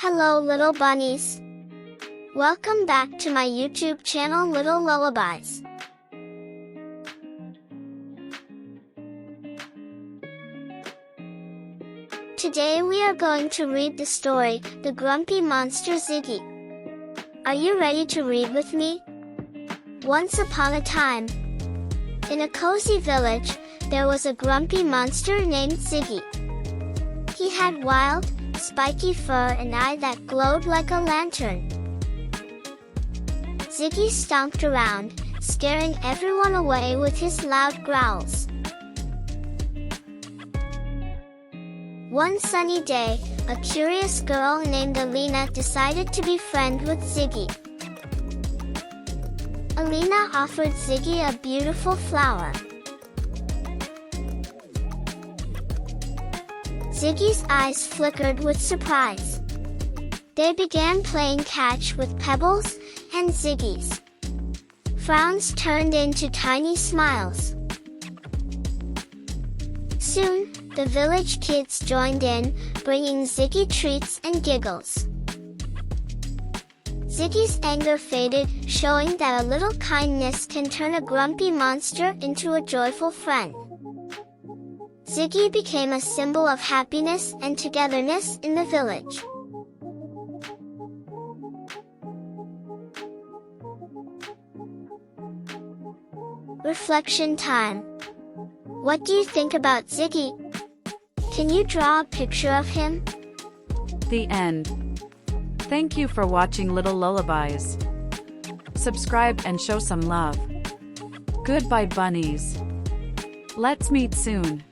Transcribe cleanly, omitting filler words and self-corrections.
Hello little bunnies. Welcome back to my YouTube channel Little Lullabies. Today we are going to read the story, The Grumpy Monster Ziggy. Are you ready to read with me? Once upon a time, in a cozy village, there was a grumpy monster named Ziggy. He had wild, spiky fur and eye that glowed like a lantern. Ziggy stomped around, scaring everyone away with his loud growls. One sunny day, a curious girl named Elina decided to be friends with Ziggy. Elina offered Ziggy a beautiful flower. Ziggy's eyes flickered with surprise. They began playing catch with pebbles, and Ziggy's frowns turned into tiny smiles. Soon, the village kids joined in, bringing Ziggy treats and giggles. Ziggy's anger faded, showing that a little kindness can turn a grumpy monster into a joyful friend. Ziggy became a symbol of happiness and togetherness in the village. Reflection time. What do you think about Ziggy? Can you draw a picture of him? The end. Thank you for watching Little Lullabies. Subscribe and show some love. Goodbye bunnies. Let's meet soon.